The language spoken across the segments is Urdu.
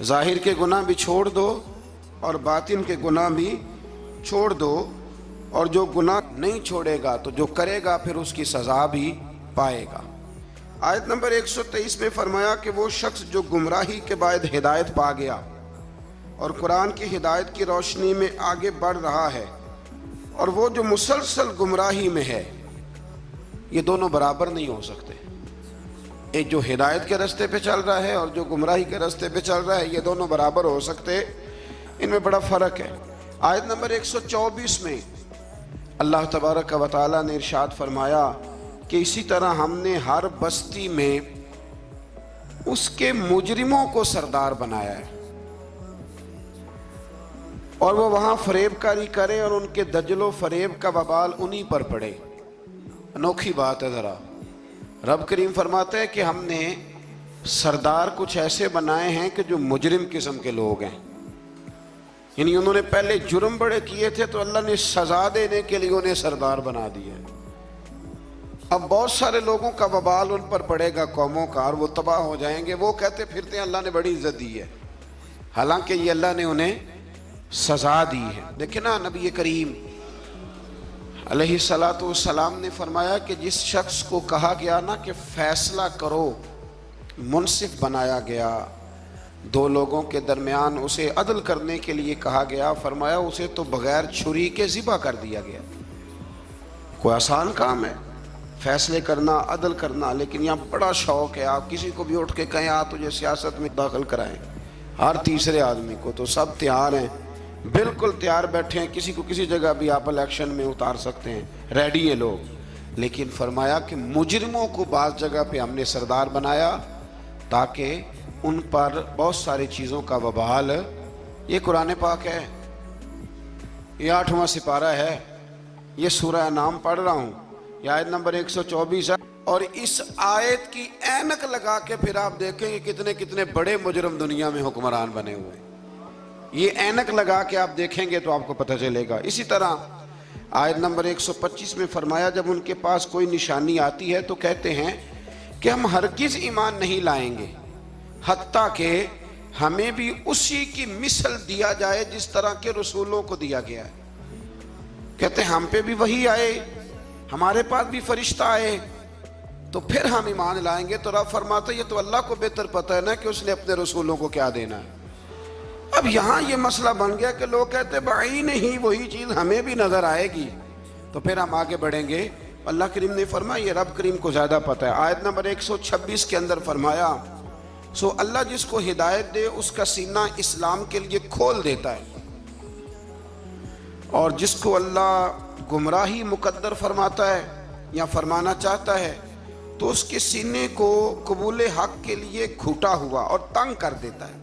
ظاہر کے گناہ بھی چھوڑ دو اور باطن کے گناہ بھی چھوڑ دو، اور جو گناہ نہیں چھوڑے گا تو جو کرے گا پھر اس کی سزا بھی پائے گا۔ آیت نمبر 123 میں فرمایا کہ وہ شخص جو گمراہی کے بعد ہدایت پا گیا اور قرآن کی ہدایت کی روشنی میں آگے بڑھ رہا ہے، اور وہ جو مسلسل گمراہی میں ہے، یہ دونوں برابر نہیں ہو سکتے۔ ایک جو ہدایت کے راستے پہ چل رہا ہے اور جو گمراہی کے راستے پہ چل رہا ہے، یہ دونوں برابر ہو سکتے، ان میں بڑا فرق ہے۔ آیت نمبر 124 میں اللہ تبارک و تعالیٰ نے ارشاد فرمایا کہ اسی طرح ہم نے ہر بستی میں اس کے مجرموں کو سردار بنایا ہے، اور وہ وہاں فریب کاری کریں اور ان کے دجل و فریب کا وبال انہی پر پڑے۔ انوکھی بات ہے ذرا۔ رب کریم فرماتے ہیں کہ ہم نے سردار کچھ ایسے بنائے ہیں کہ جو مجرم قسم کے لوگ ہیں، یعنی انہوں نے پہلے جرم بڑے کیے تھے تو اللہ نے سزا دینے کے لیے انہیں سردار بنا دیا۔ اب بہت سارے لوگوں کا وبال ان پر پڑے گا، قوموں کا، اور وہ تباہ ہو جائیں گے۔ وہ کہتے پھرتے ہیں اللہ نے بڑی عزت دی ہے، حالانکہ یہ اللہ نے انہیں سزا دی ہے۔ دیکھیں نا، نبی کریم علیہ السلام نے فرمایا کہ جس شخص کو کہا گیا نا کہ فیصلہ کرو، منصف بنایا گیا، دو لوگوں کے درمیان اسے عدل کرنے کے لیے کہا گیا، فرمایا اسے تو بغیر چھری کے ذبح کر دیا گیا۔ کوئی آسان کام ہے فیصلے کرنا، عدل کرنا، لیکن یہاں بڑا شوق ہے، آپ کسی کو بھی اٹھ کے کہیں آ تجھے سیاست میں داخل کرائیں، ہر تیسرے آدمی کو، تو سب تیار ہیں، بالکل تیار بیٹھے ہیں، کسی کو کسی جگہ بھی آپ الیکشن میں اتار سکتے ہیں، ریڈی ہیں لوگ۔ لیکن فرمایا کہ مجرموں کو بعض جگہ پہ ہم نے سردار بنایا تاکہ ان پر بہت ساری چیزوں کا وبال۔ یہ قرآن پاک ہے، یہ 8واں سپارہ ہے، یہ سورہ انعام پڑھ رہا ہوں، یہ آیت نمبر 124 ہے، اور اس آیت کی اینک لگا کے پھر آپ دیکھیں کہ کتنے کتنے بڑے مجرم دنیا میں حکمران بنے ہوئے ہیں۔ یہ اینک لگا کے آپ دیکھیں گے تو آپ کو پتہ چلے گا۔ اسی طرح آیت نمبر 125 میں فرمایا جب ان کے پاس کوئی نشانی آتی ہے تو کہتے ہیں کہ ہم ہرگز ایمان نہیں لائیں گے حتیٰ کہ ہمیں بھی اسی کی مثل دیا جائے جس طرح کے رسولوں کو دیا گیا ہے۔ کہتے ہیں ہم پہ بھی وحی آئے، ہمارے پاس بھی فرشتہ آئے تو پھر ہم ایمان لائیں گے۔ تو رب فرماتا ہے یہ تو اللہ کو بہتر پتہ ہے نا کہ اس نے اپنے رسولوں کو کیا دینا ہے۔ اب یہاں یہ مسئلہ بن گیا کہ لوگ کہتے ہیں بھائی نہیں وہی چیز ہمیں بھی نظر آئے گی تو پھر ہم آگے بڑھیں گے۔ اللہ کریم نے فرمایا یہ رب کریم کو زیادہ پتہ ہے۔ آیت نمبر 126 کے اندر فرمایا سو اللہ جس کو ہدایت دے اس کا سینہ اسلام کے لیے کھول دیتا ہے، اور جس کو اللہ گمراہی مقدر فرماتا ہے یا فرمانا چاہتا ہے تو اس کے سینے کو قبول حق کے لیے گھٹا ہوا اور تنگ کر دیتا ہے۔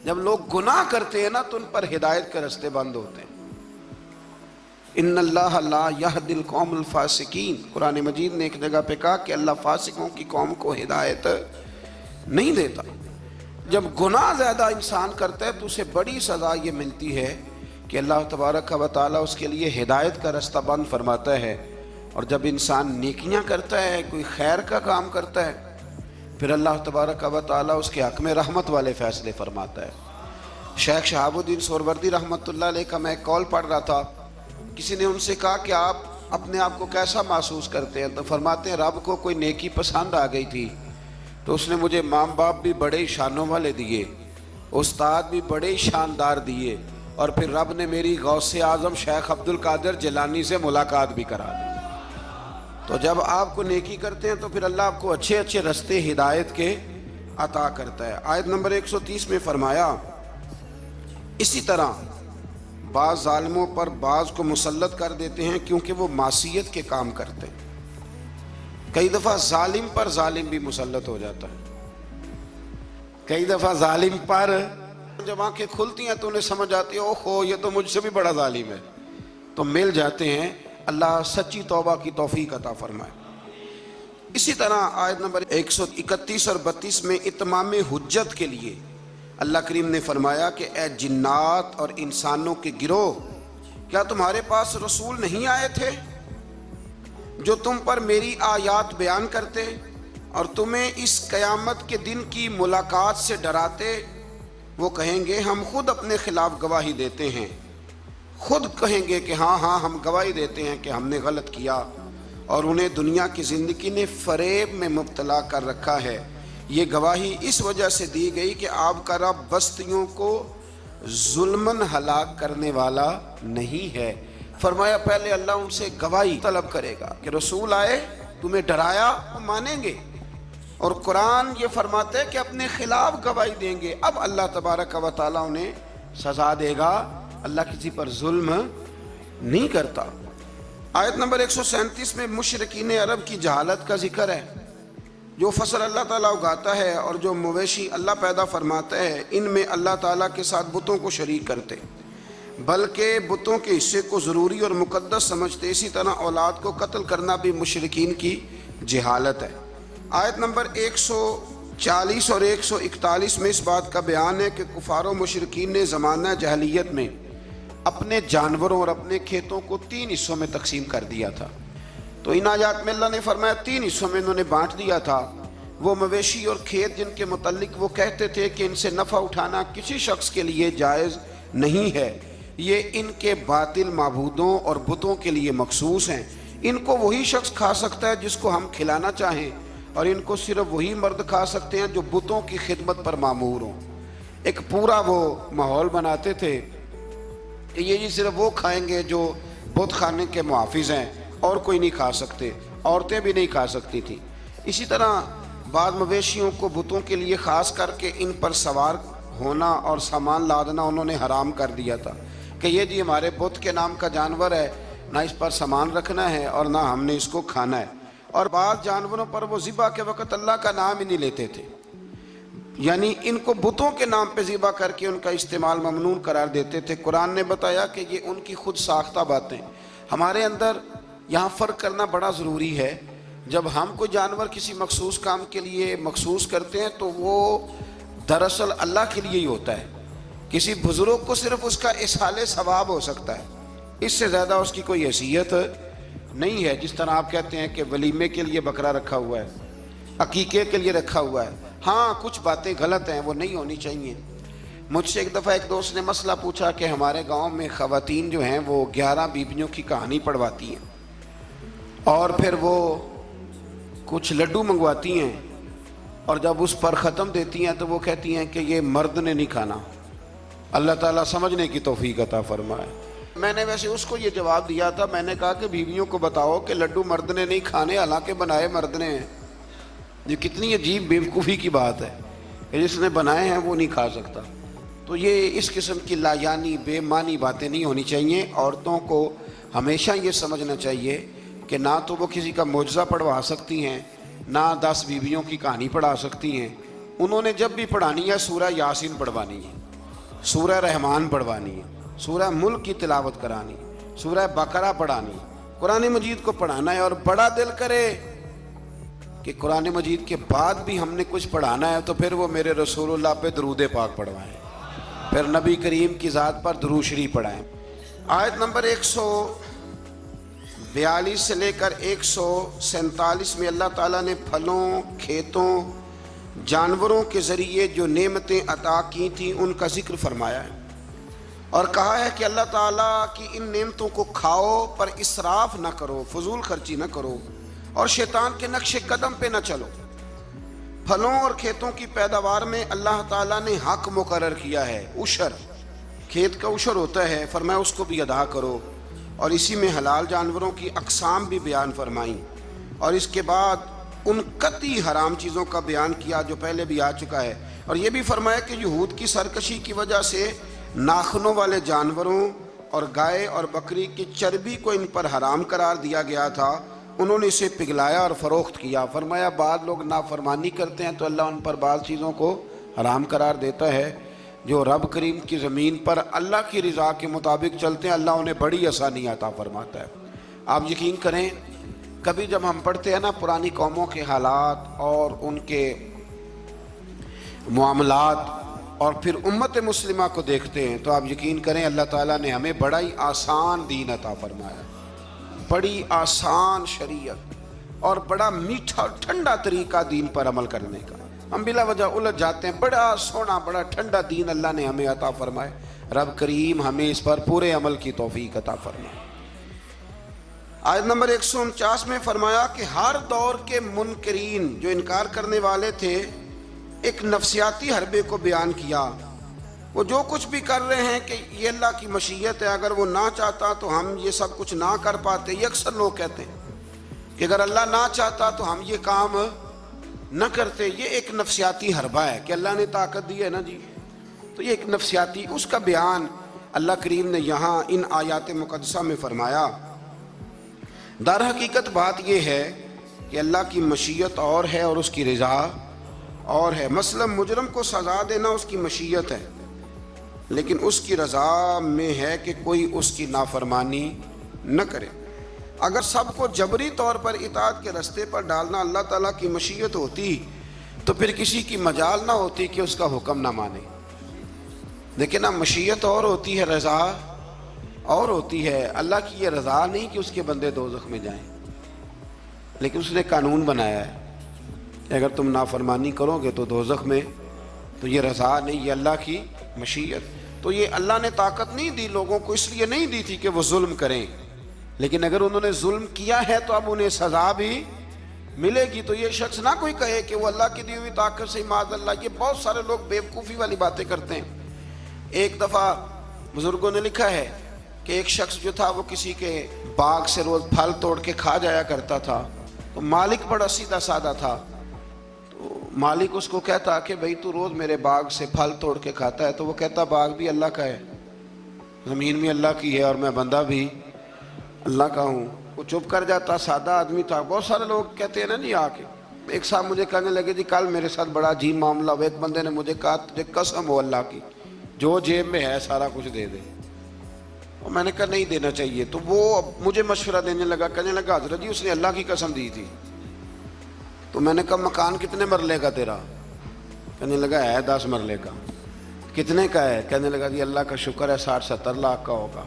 جب لوگ گناہ کرتے ہیں نا تو ان پر ہدایت کے راستے بند ہوتے ہیں۔ ان اللہ لا یہدی القوم الفاسقین، قرآن مجید نے ایک جگہ پہ کہا کہ اللہ فاسقوں کی قوم کو ہدایت نہیں دیتا۔ جب گناہ زیادہ انسان کرتا ہے تو اسے بڑی سزا یہ ملتی ہے کہ اللہ تبارک و تعالیٰ اس کے لیے ہدایت کا راستہ بند فرماتا ہے، اور جب انسان نیکیاں کرتا ہے، کوئی خیر کا کام کرتا ہے، پھر اللہ تبارک و تعالیٰ اس کے حق میں رحمت والے فیصلے فرماتا ہے۔ شیخ شہاب الدین سہروردی رحمۃ اللہ علیہ کا میں ایک کال پڑھ رہا تھا، کسی نے ان سے کہا کہ آپ اپنے آپ کو کیسا محسوس کرتے ہیں؟ تو فرماتے ہیں رب کو کوئی نیکی پسند آ گئی تھی تو اس نے مجھے ماں باپ بھی بڑے شانوں والے دیے، استاد بھی بڑے شاندار دیے، اور پھر رب نے میری غوث اعظم شیخ عبد القادر جیلانی سے ملاقات بھی کرا دی۔ تو جب آپ کو نیکی کرتے ہیں تو پھر اللہ آپ کو اچھے اچھے راستے ہدایت کے عطا کرتا ہے۔ آیت نمبر 130 میں فرمایا اسی طرح بعض ظالموں پر بعض کو مسلط کر دیتے ہیں کیونکہ وہ معصیت کے کام کرتے ہیں۔ کئی دفعہ ظالم پر ظالم بھی مسلط ہو جاتا ہے، کئی دفعہ ظالم پر جب آنکھیں کھلتی ہیں تو انہیں سمجھ آتی ہے اوہو یہ تو مجھ سے بھی بڑا ظالم ہے، تو مل جاتے ہیں۔ اللہ سچی توبہ کی توفیق عطا فرمائے۔ اسی طرح آیت نمبر 131 اور 32 میں اتمام حجت کے لیے اللہ کریم نے فرمایا کہ اے جنات اور انسانوں کے گروہ، کیا تمہارے پاس رسول نہیں آئے تھے جو تم پر میری آیات بیان کرتے اور تمہیں اس قیامت کے دن کی ملاقات سے ڈراتے وہ کہیں گے ہم خود اپنے خلاف گواہی دیتے ہیں، خود کہیں گے کہ ہاں ہم گواہی دیتے ہیں کہ ہم نے غلط کیا، اور انہیں دنیا کی زندگی نے فریب میں مبتلا کر رکھا ہے۔ یہ گواہی اس وجہ سے دی گئی کہ آپ کا رب بستیوں کو ظلماً ہلاک کرنے والا نہیں ہے۔ فرمایا پہلے اللہ ان سے گواہی طلب کرے گا کہ رسول آئے، تمہیں ڈرایا، وہ مانیں گے، اور قرآن یہ فرماتا ہے کہ اپنے خلاف گواہی دیں گے۔ اب اللہ تبارک و تعالیٰ انہیں سزا دے گا۔ اللہ کسی پر ظلم نہیں کرتا۔ آیت نمبر 137 میں مشرکین عرب کی جہالت کا ذکر ہے۔ جو فصل اللہ تعالیٰ اگاتا ہے اور جو مویشی اللہ پیدا فرماتا ہے، ان میں اللہ تعالیٰ کے ساتھ بتوں کو شریک کرتے، بلکہ بتوں کے حصے کو ضروری اور مقدس سمجھتے۔ اسی طرح اولاد کو قتل کرنا بھی مشرکین کی جہالت ہے۔ آیت نمبر 140 اور 141 میں اس بات کا بیان ہے کہ کفار و مشرکین نے زمانہ جاہلیت میں اپنے جانوروں اور اپنے کھیتوں کو 3 حصوں میں تقسیم کر دیا تھا۔ تو ان آیات میں اللہ نے فرمایا 3 حصوں میں انہوں نے بانٹ دیا تھا۔ وہ مویشی اور کھیت جن کے متعلق وہ کہتے تھے کہ ان سے نفع اٹھانا کسی شخص کے لیے جائز نہیں ہے، یہ ان کے باطل معبودوں اور بتوں کے لیے مخصوص ہیں، ان کو وہی شخص کھا سکتا ہے جس کو ہم کھلانا چاہیں، اور ان کو صرف وہی مرد کھا سکتے ہیں جو بتوں کی خدمت پر مامور ہوں۔ ایک پورا وہ ماحول بناتے تھے کہ یہ جی صرف وہ کھائیں گے جو بت خانے کے محافظ ہیں، اور کوئی نہیں کھا سکتے، عورتیں بھی نہیں کھا سکتی تھیں۔ اسی طرح بعض مویشیوں کو بتوں کے لیے خاص کر کے ان پر سوار ہونا اور سامان لادنا انہوں نے حرام کر دیا تھا کہ یہ جی ہمارے بت کے نام کا جانور ہے، نہ اس پر سامان رکھنا ہے اور نہ ہم نے اس کو کھانا ہے۔ اور بعض جانوروں پر وہ ذبح کے وقت اللہ کا نام ہی نہیں لیتے تھے، یعنی ان کو بتوں کے نام پہ ذبح کر کے ان کا استعمال ممنوع قرار دیتے تھے۔ قرآن نے بتایا کہ یہ ان کی خود ساختہ باتیں۔ ہمارے اندر یہاں فرق کرنا بڑا ضروری ہے۔ جب ہم کوئی جانور کسی مخصوص کام کے لیے مخصوص کرتے ہیں تو وہ دراصل اللہ کے لیے ہی ہوتا ہے۔ کسی بزرگ کو صرف اس کا اصحال ثواب ہو سکتا ہے، اس سے زیادہ اس کی کوئی حیثیت نہیں ہے۔ جس طرح آپ کہتے ہیں کہ ولیمے کے لیے بکرا رکھا ہوا ہے، عقیقے کے لیے رکھا ہوا ہے، ہاں کچھ باتیں غلط ہیں، وہ نہیں ہونی چاہیے۔ مجھ سے ایک دفعہ ایک دوست نے مسئلہ پوچھا کہ ہمارے گاؤں میں خواتین جو ہیں وہ 11 بیویوں کی کہانی پڑھواتی ہیں، اور پھر وہ کچھ لڈو منگواتی ہیں، اور جب اس پر ختم دیتی ہیں تو وہ کہتی ہیں کہ یہ مرد نے نہیں کھانا۔ اللہ تعالیٰ سمجھنے کی توفیق عطا فرمائے۔ میں نے ویسے اس کو یہ جواب دیا تھا، میں نے کہا کہ بیویوں کو بتاؤ کہ لڈو مرد نے نہیں کھانے، حالانکہ بنائے مرد نے ہیں۔ یہ کتنی عجیب بیوقوفی کی بات ہے کہ جس نے بنائے ہیں وہ نہیں کھا سکتا۔ تو یہ اس قسم کی لایانی بے معنی باتیں نہیں ہونی چاہیے۔ عورتوں کو ہمیشہ یہ سمجھنا چاہیے کہ نہ تو وہ کسی کا معجزہ پڑھوا سکتی ہیں، نہ 10 بیویوں کی کہانی پڑھا سکتی ہیں۔ انہوں نے جب بھی پڑھانی ہے سورہ یاسین پڑھوانی ہے، سورہ رحمان پڑھوانی ہے، سورہ ملک کی تلاوت کرانی، سورہ بقرہ پڑھانی، قرآن مجید کو پڑھانا ہے۔ اور بڑا دل کرے کہ قرآن مجید کے بعد بھی ہم نے کچھ پڑھانا ہے تو پھر وہ میرے رسول اللہ پہ درود پاک پڑھوائیں، پھر نبی کریم کی ذات پر درود شریف پڑھائیں۔ آیت نمبر 142 سے لے کر 147 میں اللہ تعالیٰ نے پھلوں، کھیتوں، جانوروں کے ذریعے جو نعمتیں عطا کی تھیں ان کا ذکر فرمایا ہے، اور کہا ہے کہ اللہ تعالیٰ کی ان نعمتوں کو کھاؤ پر اسراف نہ کرو، فضول خرچی نہ کرو، اور شیطان کے نقش قدم پہ نہ چلو۔ پھلوں اور کھیتوں کی پیداوار میں اللہ تعالیٰ نے حق مقرر کیا ہے، عشر، کھیت کا عشر ہوتا ہے، فرمایا اس کو بھی ادا کرو، اور اسی میں حلال جانوروں کی اقسام بھی بیان فرمائیں، اور اس کے بعد ان قطعی حرام چیزوں کا بیان کیا جو پہلے بھی آ چکا ہے، اور یہ بھی فرمایا کہ یہود کی سرکشی کی وجہ سے ناخنوں والے جانوروں اور گائے اور بکری کی چربی کو ان پر حرام قرار دیا گیا تھا، انہوں نے اسے پگھلایا اور فروخت کیا۔ فرمایا بعض لوگ نافرمانی کرتے ہیں تو اللہ ان پر بعض چیزوں کو حرام قرار دیتا ہے۔ جو رب کریم کی زمین پر اللہ کی رضا کے مطابق چلتے ہیں اللہ انہیں بڑی آسانی عطا فرماتا ہے۔ آپ یقین کریں کبھی جب ہم پڑھتے ہیں نا پرانی قوموں کے حالات اور ان کے معاملات اور پھر امت مسلمہ کو دیکھتے ہیں تو آپ یقین کریں اللہ تعالیٰ نے ہمیں بڑا ہی آسان دین عطا فرمایا، بڑی آسان شریعت اور بڑا میٹھا ٹھنڈا طریقہ دین پر عمل کرنے کا۔ ہم بلا وجہ الجھ جاتے ہیں. بڑا سونا بڑا ٹھنڈا دین اللہ نے ہمیں عطا فرمائے. رب کریم ہمیں اس پر پورے عمل کی توفیق عطا فرمائے. آیت نمبر 149 میں فرمایا کہ ہر دور کے منکرین جو انکار کرنے والے تھے ایک نفسیاتی حربے کو بیان کیا. وہ جو کچھ بھی کر رہے ہیں کہ یہ اللہ کی مشیت ہے، اگر وہ نہ چاہتا تو ہم یہ سب کچھ نہ کر پاتے. یہ اکثر لوگ کہتے ہیں کہ اگر اللہ نہ چاہتا تو ہم یہ کام نہ کرتے. یہ ایک نفسیاتی حربہ ہے کہ اللہ نے طاقت دی ہے نا جی، تو یہ ایک نفسیاتی، اس کا بیان اللہ کریم نے یہاں ان آیات مقدسہ میں فرمایا. در حقیقت بات یہ ہے کہ اللہ کی مشیت اور ہے اور اس کی رضا اور ہے. مثلا مجرم کو سزا دینا اس کی مشیت ہے، لیکن اس کی رضا میں ہے کہ کوئی اس کی نافرمانی نہ کرے. اگر سب کو جبری طور پر اطاعت کے رستے پر ڈالنا اللہ تعالیٰ کی مشیت ہوتی تو پھر کسی کی مجال نہ ہوتی کہ اس کا حکم نہ مانے. لیکن اب مشیت اور ہوتی ہے، رضا اور ہوتی ہے. اللہ کی یہ رضا نہیں کہ اس کے بندے دوزخ میں جائیں، لیکن اس نے قانون بنایا ہے کہ اگر تم نافرمانی کرو گے تو دوزخ میں. تو یہ رضا نہیں، یہ اللہ کی مشیت. تو یہ اللہ نے طاقت نہیں دی لوگوں کو، اس لیے نہیں دی تھی کہ وہ ظلم کریں، لیکن اگر انہوں نے ظلم کیا ہے تو اب انہیں سزا بھی ملے گی. تو یہ شخص نہ کوئی کہے کہ وہ اللہ کی دی ہوئی طاقت سے معاذ اللہ. یہ بہت سارے لوگ بیوقوفی والی باتیں کرتے ہیں. ایک دفعہ بزرگوں نے لکھا ہے کہ ایک شخص جو تھا وہ کسی کے باغ سے روز پھل توڑ کے کھا جایا کرتا تھا. تو مالک بڑا سیدھا سادہ تھا. تو مالک اس کو کہتا کہ بھئی تو روز میرے باغ سے پھل توڑ کے کھاتا ہے. تو وہ کہتا باغ بھی اللہ کا ہے، زمین بھی اللہ کی ہے، اور میں بندہ بھی اللہ کا ہوں. وہ چپ کر جاتا، سادہ آدمی تھا. بہت سارے لوگ کہتے ہیں نا جی آ کے. ایک صاحب مجھے کہنے لگے جی کل میرے ساتھ بڑا عجیب معاملہ ہوا. ایک بندے نے مجھے کہا تجھے قسم ہو اللہ کی جو جیب میں ہے سارا کچھ دے دے. اور میں نے کہا نہیں دینا چاہیے. تو وہ مجھے مشورہ دینے لگا، کہنے لگا حضرت جی اس نے اللہ کی قسم دی تھی. تو میں نے کہا مکان کتنے مرلے کا تیرا؟ کہنے لگا ہے 10 مرلے کا. کتنے کا ہے؟ کہنے لگا جی اللہ کا شکر ہے 60-70 لاکھ کا ہوگا.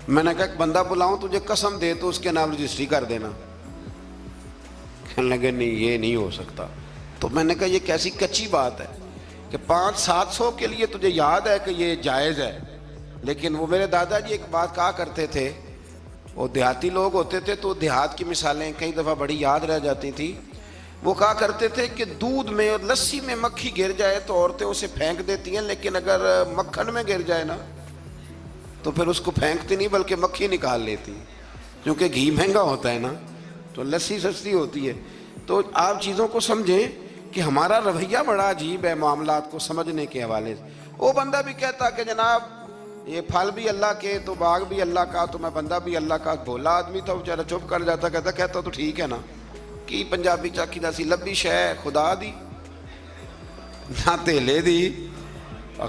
میں نے کہا ایک بندہ بلاؤں تجھے قسم دے تو اس کے نام رجسٹری کر دینا. کہنے لگے نہیں یہ نہیں ہو سکتا. تو میں نے کہا یہ کیسی کچی بات ہے کہ 500-700 کے لیے تجھے یاد ہے کہ یہ جائز ہے. لیکن وہ میرے دادا جی ایک بات کہا کرتے تھے، وہ دیہاتی لوگ ہوتے تھے تو دیہات کی مثالیں کئی دفعہ بڑی یاد رہ جاتی تھی. وہ کہا کرتے تھے کہ دودھ میں اور لسی میں مکھی گر جائے تو عورتیں اسے پھینک دیتی ہیں، لیکن اگر مکھن میں گر جائے نا تو پھر اس کو پھینکتی نہیں بلکہ مکھی نکال لیتی، کیونکہ گھی مہنگا ہوتا ہے نا تو لسی سستی ہوتی ہے. تو آپ چیزوں کو سمجھیں کہ ہمارا رویہ بڑا عجیب ہے معاملات کو سمجھنے کے حوالے سے. وہ بندہ بھی کہتا کہ جناب یہ پھل بھی اللہ کے تو باغ بھی اللہ کا تو میں بندہ بھی اللہ کا. بھولا آدمی تھا بیچارہ چپ کر جاتا، کہتا تو ٹھیک ہے نا کی پنجابی چاکی داسی لبی شے خدا دی نہ تیلے دی،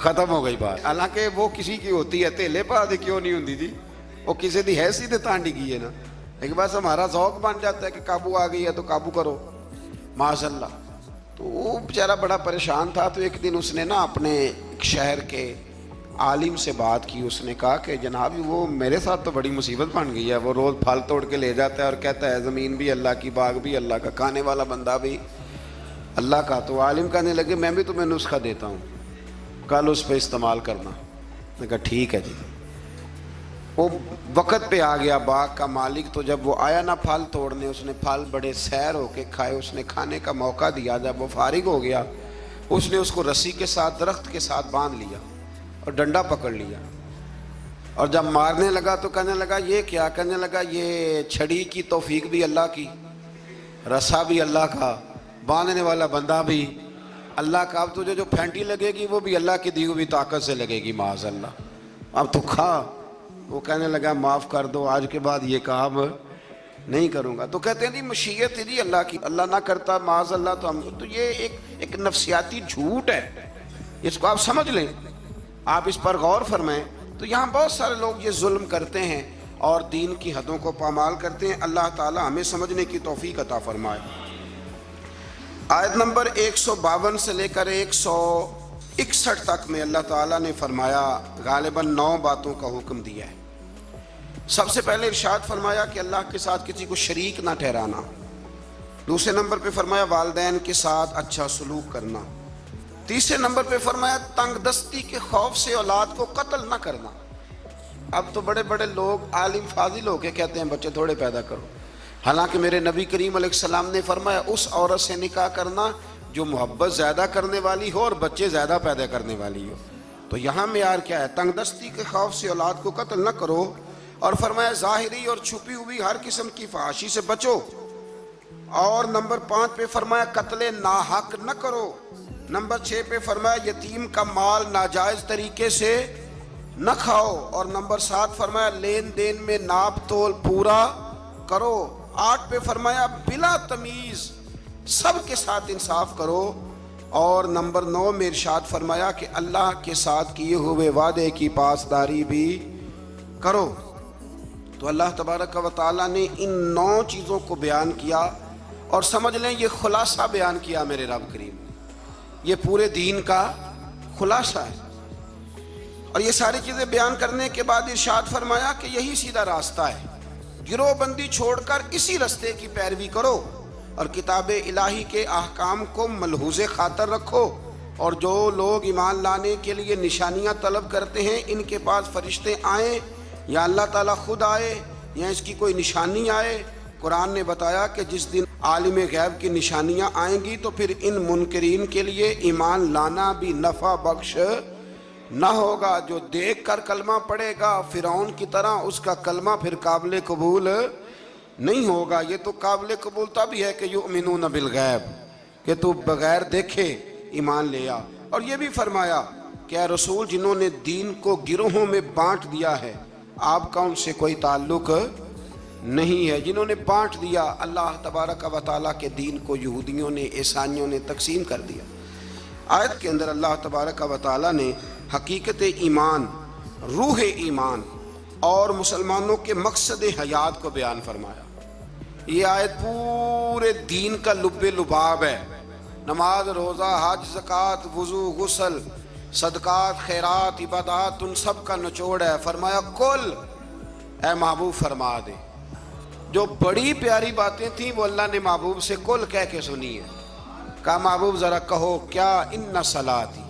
ختم ہو گئی بات. حالانکہ وہ کسی کی ہوتی ہے، تیلے پا دے کیوں نہیں ہوتی جی، وہ کسی دی حیثیت تے تانڈی گئی ہے نا. ایک بس ہمارا ذوق بن جاتا ہے کہ قابو آ گئی ہے تو قابو کرو معاذ اللہ. تو وہ بیچارہ بڑا پریشان تھا. تو ایک دن اس نے نا اپنے ایک شہر کے عالم سے بات کی. اس نے کہا کہ جناب وہ میرے ساتھ تو بڑی مصیبت بن گئی ہے، وہ روز پھل توڑ کے لے جاتا ہے اور کہتا ہے زمین بھی اللہ کی، باغ بھی اللہ کا، کھانے والا بندہ بھی اللہ کا. تو عالم کہنے لگے میں بھی تمہیں نسخہ دیتا ہوں، کل اس پہ استعمال کرنا. میں کہا ٹھیک ہے جی. وہ وقت پہ آ گیا باغ کا مالک. تو جب وہ آیا نا پھل توڑنے، اس نے پھل بڑے سیر ہو کے کھائے، اس نے کھانے کا موقع دیا. جب وہ فارغ ہو گیا اس نے اس کو رسی کے ساتھ درخت کے ساتھ باندھ لیا اور ڈنڈا پکڑ لیا. اور جب مارنے لگا تو کہنے لگا یہ کیا؟ کہنے لگا یہ چھڑی کی توفیق بھی اللہ کی، رسا بھی اللہ کا، باندھنے والا بندہ بھی اللہ کا. اب تجھے جو پھینٹی لگے گی وہ بھی اللہ کی دی ہوئی طاقت سے لگے گی معاذ اللہ. اب تو کھا. وہ کہنے لگا معاف کر دو، آج کے بعد یہ کام نہیں کروں گا. تو کہتے ہیں جی مشیت ہے جی اللہ کی، اللہ نہ کرتا معاذ اللہ تو ہم. تو یہ ایک نفسیاتی جھوٹ ہے، اس کو آپ سمجھ لیں، آپ اس پر غور فرمائیں. تو یہاں بہت سارے لوگ یہ ظلم کرتے ہیں اور دین کی حدوں کو پامال کرتے ہیں. اللہ تعالی ہمیں سمجھنے کی توفیق عطا فرمائے. آیت نمبر 152 سے لے کر 161 تک میں اللہ تعالیٰ نے فرمایا، غالباً 9 باتوں کا حکم دیا ہے. سب سے پہلے ارشاد فرمایا کہ اللہ کے ساتھ کسی کو شریک نہ ٹھہرانا. دوسرے نمبر پہ فرمایا والدین کے ساتھ اچھا سلوک کرنا. تیسرے نمبر پہ فرمایا تنگ دستی کے خوف سے اولاد کو قتل نہ کرنا۔ اب تو بڑے بڑے لوگ عالم فاضل ہو کے کہتے ہیں بچے تھوڑے پیدا کرو، حالانکہ میرے نبی کریم علیہ السلام نے فرمایا اس عورت سے نکاح کرنا جو محبت زیادہ کرنے والی ہو اور بچے زیادہ پیدا کرنے والی ہو۔ تو یہاں معیار کیا ہے؟ تنگ دستی کے خوف سے اولاد کو قتل نہ کرو، اور فرمایا ظاہری اور چھپی ہوئی ہر قسم کی فحاشی سے بچو، اور نمبر 5 پہ فرمایا قتل ناحق نہ کرو، نمبر 6 پہ فرمایا یتیم کا مال ناجائز طریقے سے نہ کھاؤ، اور نمبر 7 فرمایا لین دین میں ناپ تول پورا کرو، 8 پہ فرمایا بلا تمیز سب کے ساتھ انصاف کرو، اور نمبر 9 میں ارشاد فرمایا کہ اللہ کے ساتھ کیے ہوئے وعدے کی پاسداری بھی کرو۔ تو اللہ تبارک و تعالیٰ نے ان 9 چیزوں کو بیان کیا، اور سمجھ لیں یہ خلاصہ بیان کیا میرے رب کریم نے، یہ پورے دین کا خلاصہ ہے۔ اور یہ ساری چیزیں بیان کرنے کے بعد ارشاد فرمایا کہ یہی سیدھا راستہ ہے، گروہ بندی چھوڑ کر اسی راستے کی پیروی کرو، اور کتاب الہی کے احکام کو ملحوظ خاطر رکھو، اور جو لوگ ایمان لانے کے لیے نشانیاں طلب کرتے ہیں ان کے پاس فرشتے آئیں یا اللہ تعالیٰ خود آئے یا اس کی کوئی نشانی آئے۔ قرآن نے بتایا کہ جس دن عالم غیب کی نشانیاں آئیں گی تو پھر ان منکرین کے لیے ایمان لانا بھی نفع بخش نہ ہوگا۔ جو دیکھ کر کلمہ پڑھے گا فرعون کی طرح، اس کا کلمہ پھر قابل قبول نہیں ہوگا۔ یہ تو قابل قبول تب ہی ہے کہ یؤمنون بالغیب، کہ تو بغیر دیکھے ایمان لے آ۔ اور یہ بھی فرمایا کہ اے رسول جنہوں نے دین کو گروہوں میں بانٹ دیا ہے آپ کا ان سے کوئی تعلق نہیں ہے۔ جنہوں نے بانٹ دیا اللہ تبارک و تعالیٰ کے دین کو، یہودیوں نے عیسائیوں نے تقسیم کر دیا۔ آیت کے اندر اللہ تبارک و تعالیٰ نے حقیقت ایمان، روح ایمان اور مسلمانوں کے مقصد حیات کو بیان فرمایا۔ یہ آیت پورے دین کا لب لباب ہے۔ نماز، روزہ، حج، زکوٰۃ، وضو، غسل، صدقات، خیرات، عبادات، ان سب کا نچوڑ ہے۔ فرمایا کل اے محبوب فرما دے، جو بڑی پیاری باتیں تھیں وہ اللہ نے محبوب سے کل کہہ کے سنی ہے۔ کہا محبوب ذرا کہو کیا، ان صلاتی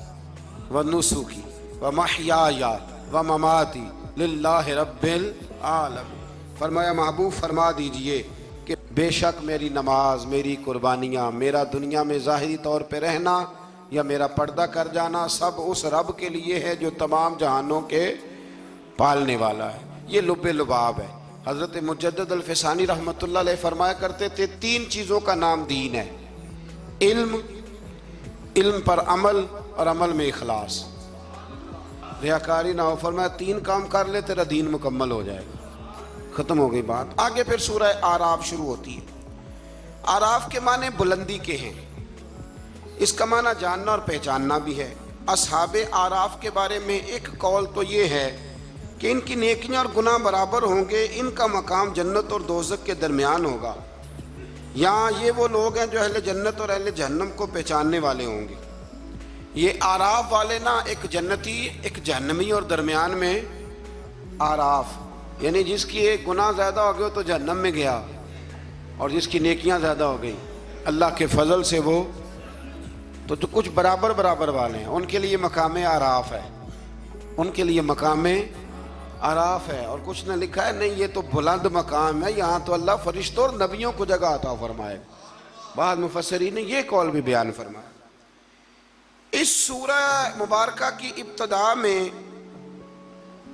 و نسکی و محیایا و مماتی للہ رب العالمین۔ فرمایا محبوب فرما دیجئے کہ بے شک میری نماز، میری قربانیاں، میرا دنیا میں ظاہری طور پہ رہنا یا میرا پردہ کر جانا سب اس رب کے لیے ہے جو تمام جہانوں کے پالنے والا ہے۔ یہ لب لباب ہے۔ حضرت مجدد الفسانی رحمۃ اللہ علیہ فرمایا کرتے تھے 3 چیزوں کا نام دین ہے، علم، علم پر عمل، اور عمل میں اخلاص، ریاکاری نہ ہو۔ فرمایا 3 کام کر لے تیرا دین مکمل ہو جائے گا۔ ختم ہو گئی بات۔ آگے پھر سورہ اعراف شروع ہوتی ہے۔ اعراف کے معنی بلندی کے ہیں، اس کا معنی جاننا اور پہچاننا بھی ہے۔ اصحاب اعراف کے بارے میں ایک قول تو یہ ہے کہ ان کی نیکیاں اور گناہ برابر ہوں گے، ان کا مقام جنت اور دوزخ کے درمیان ہوگا۔ یہاں یہ وہ لوگ ہیں جو اہل جنت اور اہل جہنم کو پہچاننے والے ہوں گے۔ یہ اعراف والے نا، ایک جنتی ایک جہنمی، اور درمیان میں اعراف، یعنی جس کی ایک گناہ زیادہ ہو گئے تو جہنم میں گیا، اور جس کی نیکیاں زیادہ ہو گئی اللہ کے فضل سے وہ تو جو کچھ برابر برابر والے ہیں ان کے لیے مقام اعراف ہے، ان کے لیے مقام اعراف ہے۔ اور کچھ نے لکھا ہے نہیں یہ تو بلند مقام ہے، یہاں تو اللہ فرشتوں اور نبیوں کو جگہ عطا فرمائے۔ بعض مفسرین نے یہ قول بھی بیان فرمایا۔ اس سورہ مبارکہ کی ابتدا میں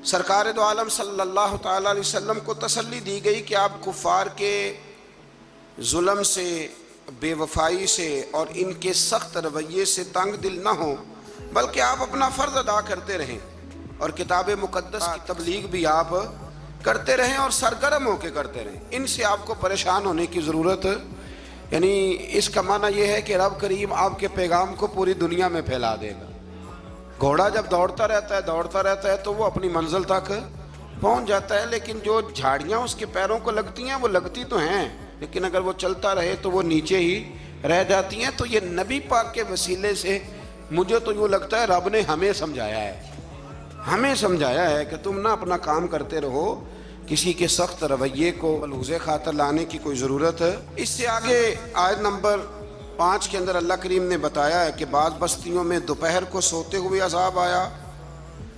سرکار دو عالم صلی اللہ تعالیٰ علیہ وسلم کو تسلی دی گئی کہ آپ کفار کے ظلم سے، بے وفائی سے اور ان کے سخت رویے سے تنگ دل نہ ہوں، بلکہ آپ اپنا فرض ادا کرتے رہیں اور کتاب مقدس کی تبلیغ بھی آپ کرتے رہیں اور سرگرم ہو کے کرتے رہیں۔ ان سے آپ کو پریشان ہونے کی ضرورت، یعنی اس کا معنی یہ ہے کہ رب کریم آپ کے پیغام کو پوری دنیا میں پھیلا دے گا۔ گھوڑا جب دوڑتا رہتا ہے تو وہ اپنی منزل تک پہنچ جاتا ہے، لیکن جو جھاڑیاں اس کے پیروں کو لگتی ہیں وہ لگتی تو ہیں، لیکن اگر وہ چلتا رہے تو وہ نیچے ہی رہ جاتی ہیں۔ تو یہ نبی پاک کے وسیلے سے مجھے تو یوں لگتا ہے رب نے ہمیں سمجھایا ہے کہ تم نہ اپنا کام کرتے رہو، کسی کے سخت رویے کو ملحوظ خاطر لانے کی کوئی ضرورت ہے۔ اس سے آگے آیت نمبر 5 کے اندر اللہ کریم نے بتایا ہے کہ بعض بستیوں میں دوپہر کو سوتے ہوئے عذاب آیا،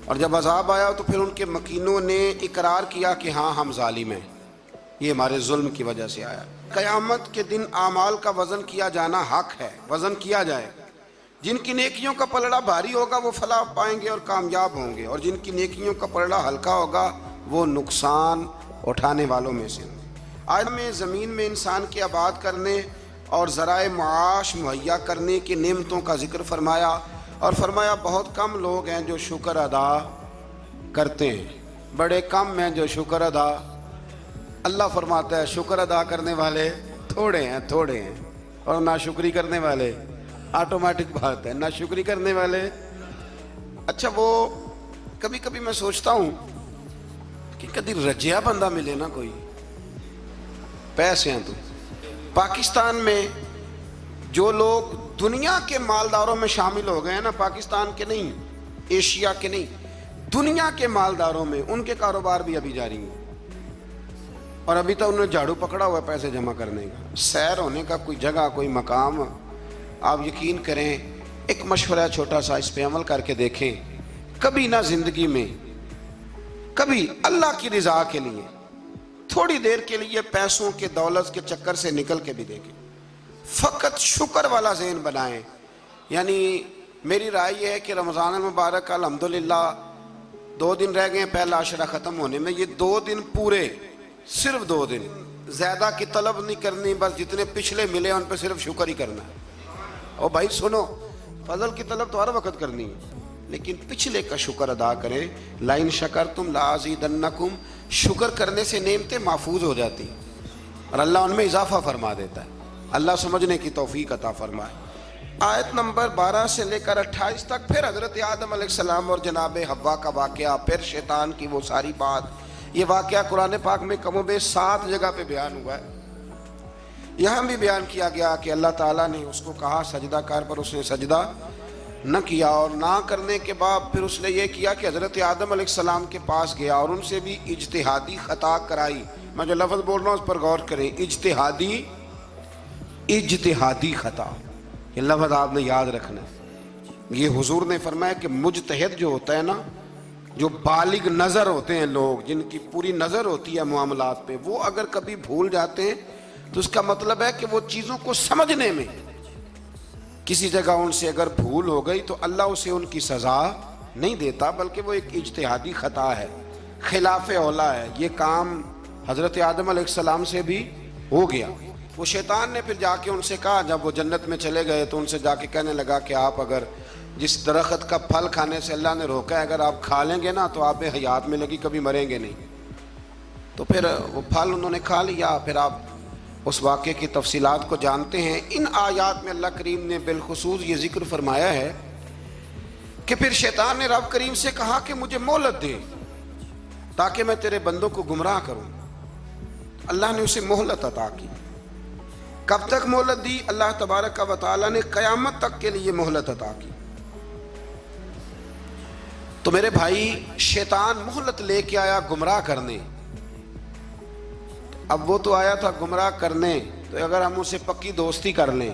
اور جب عذاب آیا تو پھر ان کے مکینوں نے اقرار کیا کہ ہاں ہم ظالم ہیں، یہ ہمارے ظلم کی وجہ سے آیا۔ قیامت کے دن اعمال کا وزن کیا جانا حق ہے، وزن کیا جائے۔ جن کی نیکیوں کا پلڑا بھاری ہوگا وہ فلاح پائیں گے اور کامیاب ہوں گے، اور جن کی نیکیوں کا پلڑا ہلکا ہوگا وہ نقصان اٹھانے والوں میں سے ہوں گے۔ آج میں زمین میں انسان کے آباد کرنے اور ذرائع معاش مہیا کرنے کی نعمتوں کا ذکر فرمایا، اور فرمایا بہت کم لوگ ہیں جو شکر ادا کرتے ہیں، بڑے کم ہیں جو شکر ادا۔ اللہ فرماتا ہے شکر ادا کرنے والے تھوڑے ہیں، اور ناشکری کرنے والے، آٹومیٹک بات ہے، ناشکری کرنے والے۔ اچھا وہ کبھی کبھی میں سوچتا ہوں کہ کبھی رجیا بندہ ملے نا، کوئی پیسے ہیں تو پاکستان میں جو لوگ دنیا کے مالداروں میں شامل ہو گئے ہیں نا، پاکستان کے نہیں، ایشیا کے نہیں، دنیا کے مالداروں میں، ان کے کاروبار بھی ابھی جاری ہیں، اور ابھی تک انہوں نے جھاڑو پکڑا ہوا ہے پیسے جمع کرنے کا، سیر ہونے کا کوئی جگہ کوئی مقام۔ آپ یقین کریں، ایک مشورہ چھوٹا سا، اس پہ عمل کر کے دیکھیں، کبھی نہ زندگی میں، کبھی اللہ کی رضا کے لیے تھوڑی دیر کے لیے پیسوں کے دولت کے چکر سے نکل کے بھی دیکھیں، فقط شکر والا ذہن بنائیں۔ یعنی میری رائے یہ ہے کہ رمضان المبارک الحمدللہ 2 دن رہ گئے پہلا عشرہ ختم ہونے میں، یہ 2 دن پورے، صرف 2 دن، زیادہ کی طلب نہیں کرنی، بس جتنے پچھلے ملے ان پہ صرف شکر ہی کرنا ہے۔ اور بھائی سنو، فضل کی طلب تو ہر وقت کرنی ہے، لیکن پچھلے کا شکر ادا کریں۔ لَإِن شَكَرْتُمْ لَأَزِيدَنَّكُمْ، شکر کرنے سے نعمتیں محفوظ ہو جاتی ہیں اور اللہ ان میں اضافہ فرما دیتا ہے۔ اللہ سمجھنے کی توفیق عطا فرمائے۔ آیت نمبر 12 سے لے کر 28 تک پھر حضرت آدم علیہ السلام اور جناب حوا کا واقعہ، پھر شیطان کی وہ ساری بات۔ یہ واقعہ قرآن پاک میں کم و بیش 7 جگہ پہ بیان ہوا ہے۔ یہاں بھی بیان کیا گیا کہ اللہ تعالیٰ نے اس کو کہا سجدہ کر، پر اس نے سجدہ نہ کیا، اور نہ کرنے کے بعد پھر اس نے یہ کیا کہ حضرت آدم علیہ السلام کے پاس گیا اور ان سے بھی اجتہادی خطا کرائی۔ میں جو لفظ بول رہا ہوں اس پر غور کریں، اجتہادی خطا، یہ لفظ آپ نے یاد رکھنا ہے۔ یہ حضور نے فرمایا کہ مجتہد جو ہوتا ہے نا، جو بالغ نظر ہوتے ہیں لوگ، جن کی پوری نظر ہوتی ہے معاملات پہ، وہ اگر کبھی بھول جاتے ہیں تو اس کا مطلب ہے کہ وہ چیزوں کو سمجھنے میں کسی جگہ ان سے اگر بھول ہو گئی تو اللہ اسے ان کی سزا نہیں دیتا، بلکہ وہ ایک اجتہادی خطا ہے، خلاف اولا ہے۔ یہ کام حضرت آدم علیہ السلام سے بھی ہو گیا۔ وہ شیطان نے پھر جا کے ان سے کہا، جب وہ جنت میں چلے گئے تو ان سے جا کے کہنے لگا کہ آپ اگر جس درخت کا پھل کھانے سے اللہ نے روکا ہے، اگر آپ کھا لیں گے نا تو آپ میں حیات ملے گی، کبھی مریں گے نہیں۔ تو پھر وہ پھل انہوں نے کھا لیا۔ پھر آپ اس واقعے کی تفصیلات کو جانتے ہیں۔ ان آیات میں اللہ کریم نے بالخصوص یہ ذکر فرمایا ہے کہ پھر شیطان نے رب کریم سے کہا کہ مجھے مہلت دے تاکہ میں تیرے بندوں کو گمراہ کروں۔ اللہ نے اسے مہلت عطا کی۔ کب تک مہلت دی؟ اللہ تبارک و تعالی نے قیامت تک کے لیے مہلت عطا کی۔ تو میرے بھائی، شیطان مہلت لے کے آیا گمراہ کرنے۔ اب وہ تو آیا تھا گمراہ کرنے، تو اگر ہم اسے پکی دوستی کر لیں،